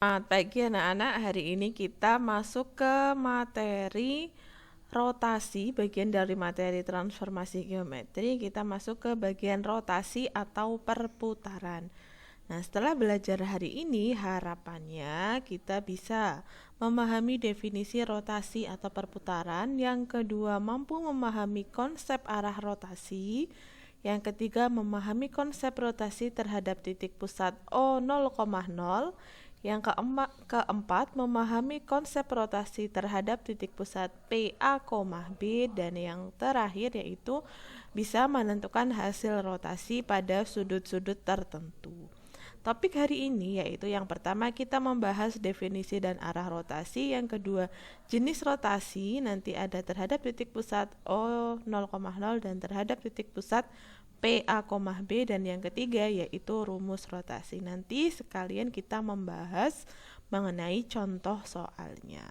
Selamat pagi anak-anak, hari ini kita masuk ke materi rotasi, bagian dari materi transformasi geometri. Kita masuk ke bagian rotasi atau perputaran. Nah, setelah belajar hari ini, harapannya kita bisa memahami definisi rotasi atau perputaran. Yang kedua, mampu memahami konsep arah rotasi. Yang ketiga, memahami konsep rotasi terhadap titik pusat O0,0. Yang keempat, memahami konsep rotasi terhadap titik pusat PA, B. Dan yang terakhir yaitu bisa menentukan hasil rotasi pada sudut-sudut tertentu. Topik hari ini yaitu yang pertama kita membahas definisi dan arah rotasi, yang kedua jenis rotasi, nanti ada terhadap titik pusat O0,0 dan terhadap titik pusat PA, B, dan yang ketiga yaitu rumus rotasi. Nanti sekalian kita membahas mengenai contoh soalnya.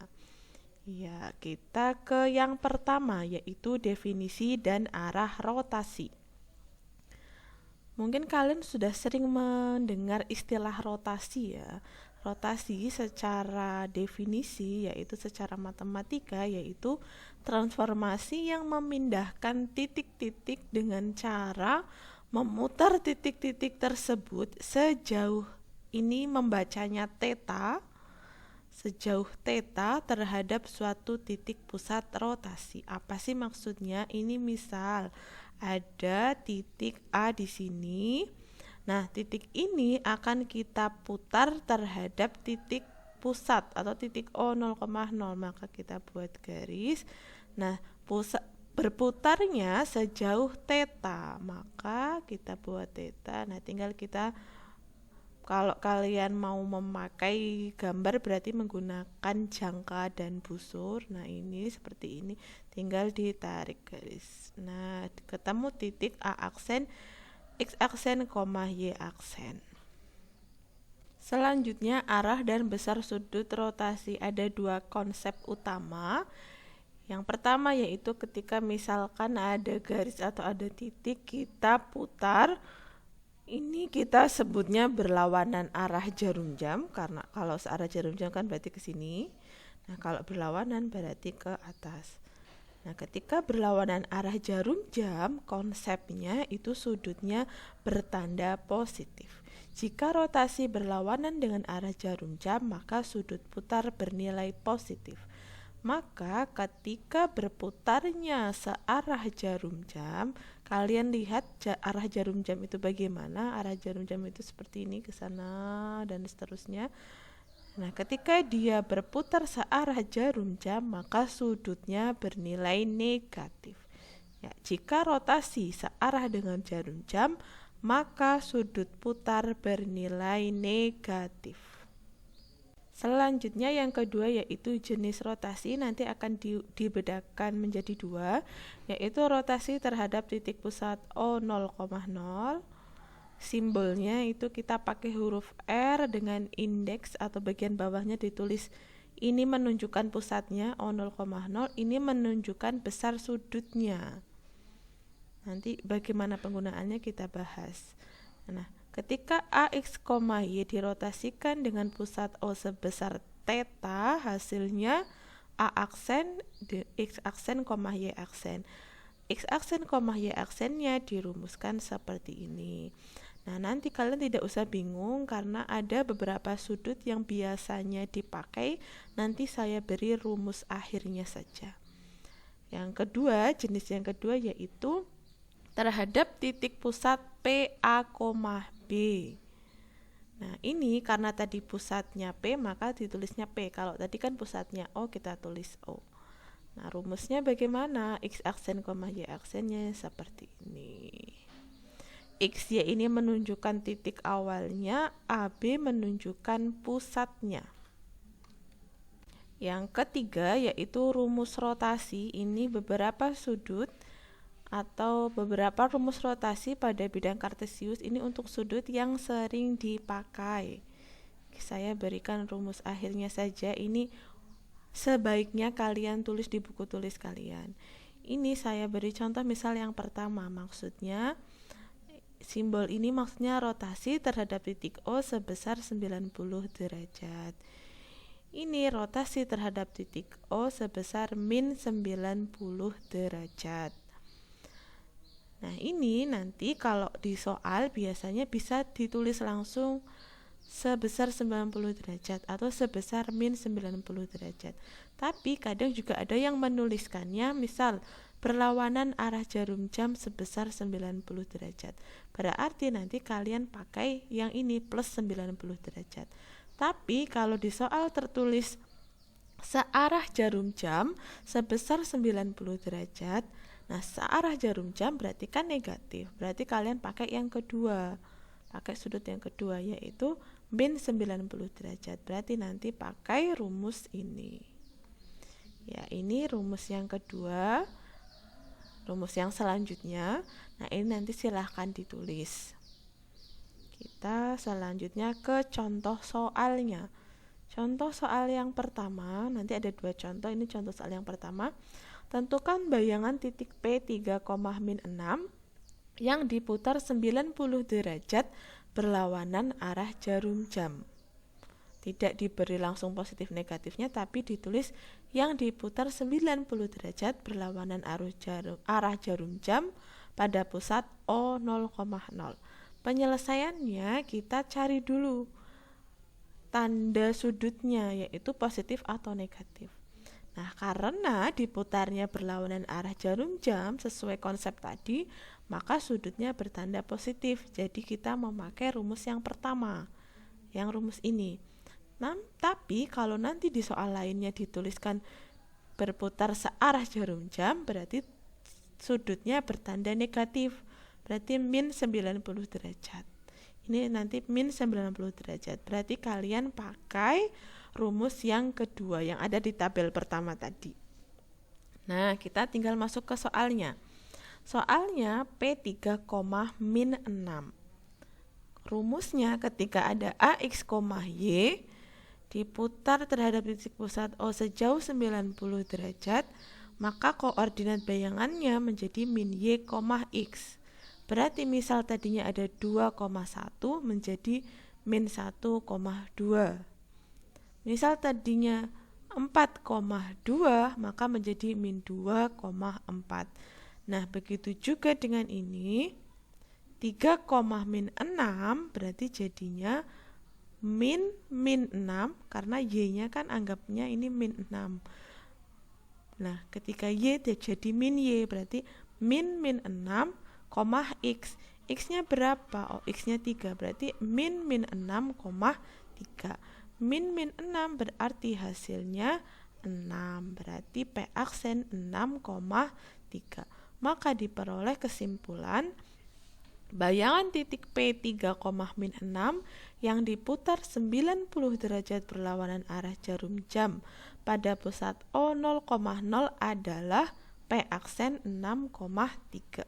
Ya, kita ke yang pertama yaitu definisi dan arah rotasi. Mungkin kalian sudah sering mendengar istilah rotasi ya. Rotasi secara definisi yaitu secara matematika yaitu transformasi yang memindahkan titik-titik dengan cara memutar titik-titik tersebut sejauh ini membacanya theta, sejauh theta terhadap suatu titik pusat rotasi. Apa sih maksudnya? Ini misal ada titik A di sini. Nah, titik ini akan kita putar terhadap titik pusat atau titik O0,0, maka kita buat garis. Nah, berputarnya sejauh theta, maka kita buat theta. Nah, tinggal kita, kalau kalian mau memakai gambar berarti menggunakan jangka dan busur. Nah, ini seperti ini, tinggal ditarik garis. Nah, ketemu titik A aksen, X aksen, Y aksen. Selanjutnya arah dan besar sudut rotasi. Ada dua konsep utama. Yang pertama yaitu ketika misalkan ada garis atau ada titik, kita putar. Ini kita sebutnya berlawanan arah jarum jam, karena kalau searah jarum jam kan berarti ke sini. Nah, kalau berlawanan berarti ke atas. Nah, ketika berlawanan arah jarum jam, konsepnya itu sudutnya bertanda positif. Jika rotasi berlawanan dengan arah jarum jam, maka sudut putar bernilai positif. Maka ketika berputarnya searah jarum jam, kalian lihat arah jarum jam itu bagaimana? Arah jarum jam itu seperti ini, ke sana dan seterusnya. Nah, ketika dia berputar searah jarum jam, maka sudutnya bernilai negatif. Ya, jika rotasi searah dengan jarum jam, maka sudut putar bernilai negatif. Selanjutnya yang kedua yaitu jenis rotasi, nanti akan dibedakan menjadi dua, yaitu rotasi terhadap titik pusat O0,0. Simbolnya itu kita pakai huruf R dengan indeks atau bagian bawahnya ditulis ini menunjukkan pusatnya O0,0, ini menunjukkan besar sudutnya. Nanti bagaimana penggunaannya kita bahas. Nah, ketika AX, Y dirotasikan dengan pusat O sebesar theta, hasilnya A aksen, X aksen, Y aksen. X aksen, Y aksennya dirumuskan seperti ini. Nah, nanti kalian tidak usah bingung karena ada beberapa sudut yang biasanya dipakai. Nanti saya beri rumus akhirnya saja. Yang kedua, jenis yang kedua yaitu terhadap titik pusat PA, B. Nah, ini karena tadi pusatnya P, maka ditulisnya P. Kalau tadi kan pusatnya O, kita tulis O. Nah, rumusnya bagaimana? X aksen, Y aksennya seperti ini. XY ini menunjukkan titik awalnya, AB menunjukkan pusatnya. Yang ketiga yaitu rumus rotasi. Ini beberapa sudut atau beberapa rumus rotasi pada bidang kartesius ini untuk sudut yang sering dipakai. Saya berikan rumus akhirnya saja. Ini sebaiknya kalian tulis di buku tulis kalian. Ini saya beri contoh misal yang pertama, maksudnya simbol ini maksudnya rotasi terhadap titik O sebesar 90 derajat. Ini rotasi terhadap titik O sebesar min 90 derajat. Nah, ini nanti kalau di soal biasanya bisa ditulis langsung sebesar 90 derajat atau sebesar min 90 derajat. Tapi kadang juga ada yang menuliskannya misal berlawanan arah jarum jam sebesar 90 derajat. Berarti nanti kalian pakai yang ini plus 90 derajat. Tapi kalau di soal tertulis searah jarum jam sebesar 90 derajat, nah searah jarum jam berarti kan negatif. Berarti kalian pakai yang kedua. Pakai sudut yang kedua yaitu min 90 derajat. Berarti nanti pakai rumus ini. Ya, ini rumus yang kedua. Rumus yang selanjutnya. Nah, ini nanti silahkan ditulis. Kita selanjutnya ke contoh soalnya. Contoh soal yang pertama, nanti ada dua contoh. Ini contoh soal yang pertama. Tentukan bayangan titik P 3,6 yang diputar 90 derajat berlawanan arah jarum jam. Tidak diberi langsung positif negatifnya, tapi ditulis yang diputar 90 derajat berlawanan arah jarum jam pada pusat O 0,0. Penyelesaiannya kita cari dulu tanda sudutnya, yaitu positif atau negatif. Nah, karena diputarnya berlawanan arah jarum jam sesuai konsep tadi, maka sudutnya bertanda positif. Jadi kita memakai rumus yang pertama, yang rumus ini. Nah, tapi kalau nanti di soal lainnya dituliskan berputar searah jarum jam, berarti sudutnya bertanda negatif. Berarti min 90 derajat. Ini nanti min 90 derajat. Berarti kalian pakai rumus yang kedua yang ada di tabel pertama tadi. Nah, kita tinggal masuk ke soalnya. Soalnya P3, min 6. Rumusnya ketika ada AX, Y diputar terhadap titik pusat O sejauh 90 derajat, maka koordinat bayangannya menjadi min Y, X. Berarti misal tadinya ada 2,1 menjadi min 1,2. Misal tadinya 4,2 maka menjadi min 2,4. Nah, begitu juga dengan ini 3, min 6 berarti jadinya min 6 karena Y-nya kan anggapnya ini min 6. Nah, ketika Y jadi min Y berarti min 6, X. X-nya berapa? Oh, X-nya 3 berarti min 6, 3. Min 6 berarti hasilnya 6. Berarti P aksen 6,3. Maka diperoleh kesimpulan bayangan titik P 3, min 6 yang diputar 90 derajat berlawanan arah jarum jam pada pusat O 0,0 adalah P aksen 6,3.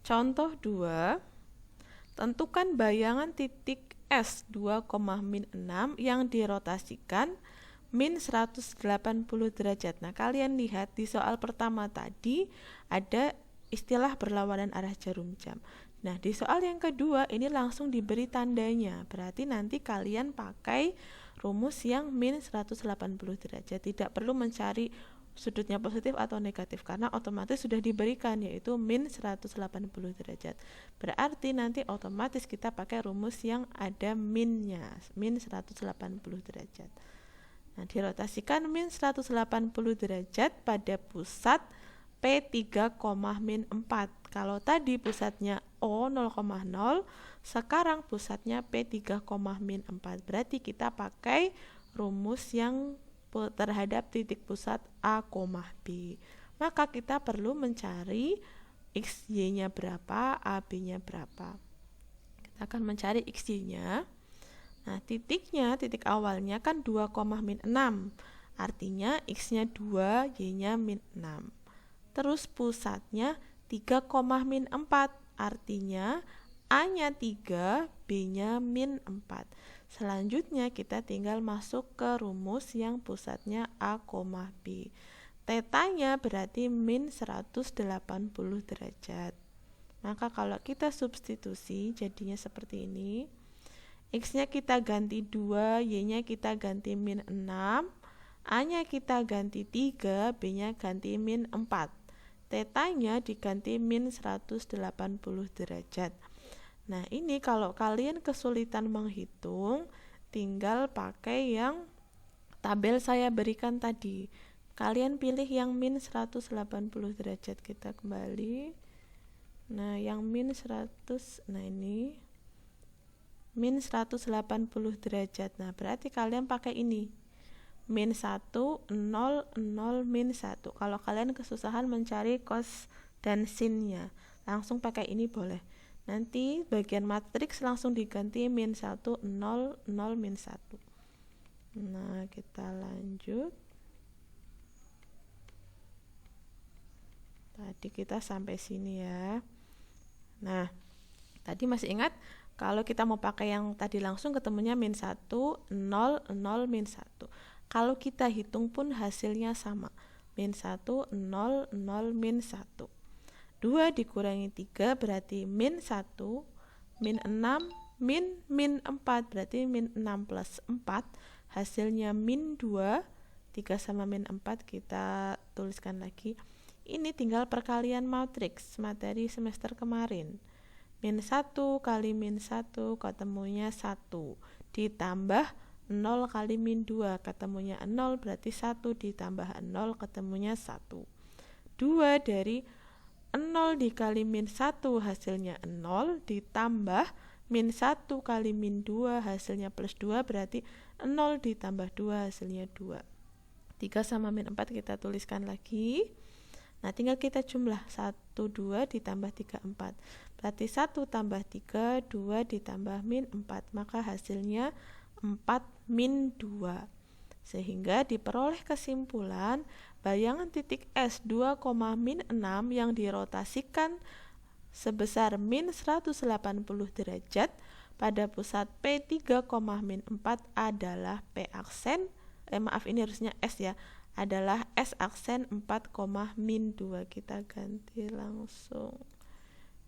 Contoh 2. Tentukan bayangan titik S 2, min 6 yang dirotasikan min 180 derajat. Nah, kalian lihat di soal pertama tadi ada istilah berlawanan arah jarum jam. Nah, di soal yang kedua ini langsung diberi tandanya. Berarti nanti kalian pakai rumus yang min 180 derajat. Tidak perlu mencari sudutnya positif atau negatif karena otomatis sudah diberikan yaitu min 180 derajat. Berarti nanti otomatis kita pakai rumus yang ada minnya, min 180 derajat. Nah, dirotasikan min 180 derajat pada pusat P3, min 4. Kalau tadi pusatnya O 0,0, sekarang pusatnya P3, min 4. Berarti kita pakai rumus yang terhadap titik pusat A, B. Maka kita perlu mencari XY-nya berapa, AB-nya berapa. Kita akan mencari XY-nya. Nah, titik awalnya kan 2, min 6. Artinya X-nya 2, Y-nya min 6. Terus pusatnya 3, min 4. Artinya A-nya 3, B-nya min 4. Selanjutnya kita tinggal masuk ke rumus yang pusatnya A, B. Tetanya berarti min 180 derajat. Maka kalau kita substitusi jadinya seperti ini. X-nya kita ganti 2, Y-nya kita ganti min 6, A-nya kita ganti 3, B-nya ganti min 4. Theta-nya diganti min 180 derajat. Nah, ini kalau kalian kesulitan menghitung, tinggal pakai yang tabel saya berikan tadi. Kalian pilih yang min 180 derajat. Kita kembali. Nah, yang min 100, nah ini min 180 derajat. Nah, berarti kalian pakai ini. Min 1, 0, 0, min 1. Kalau kalian kesusahan mencari cos dan sin-nya, langsung pakai ini boleh. Nanti bagian matriks langsung diganti min 1, 0, 0, min 1. Nah, kita lanjut. Tadi kita sampai sini ya. Nah, tadi masih ingat kalau kita mau pakai yang tadi langsung ketemunya min 1, 0, 0, min 1. Kalau kita hitung pun hasilnya sama. Min 1, 0, 0, min 1. 2 dikurangi 3 berarti min 1, min 6, min 4 berarti min 6 plus 4. Hasilnya min 2, 3 sama min 4 kita tuliskan lagi. Ini tinggal perkalian matriks materi semester kemarin. Min 1 kali min 1 ketemunya 1. Ditambah 0 kali min 2 ketemunya 0 berarti 1 ditambah 0 ketemunya 1. 2 dari 0 dikali min 1 hasilnya 0 ditambah min 1 kali min 2 hasilnya plus 2 berarti 0 ditambah 2 hasilnya 2. 3 sama min 4 kita tuliskan lagi. Nah, tinggal kita jumlah 1, 2 ditambah 3, 4. Berarti 1 tambah 3, 2 ditambah min 4. Maka hasilnya 4 min 2. Sehingga diperoleh kesimpulan bayangan titik S 2, min 6 yang dirotasikan sebesar min 180 derajat pada pusat P3, min 4 adalah P aksen, ini harusnya S ya, adalah S aksen 4, min 2. Kita ganti langsung.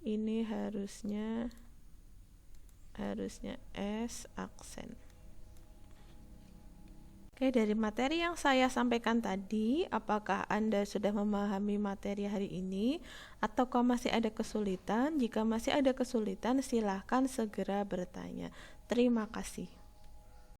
Ini harusnya S aksen. Oke, dari materi yang saya sampaikan tadi, apakah Anda sudah memahami materi hari ini ataukah masih ada kesulitan? Jika masih ada kesulitan, silahkan segera bertanya. Terima kasih.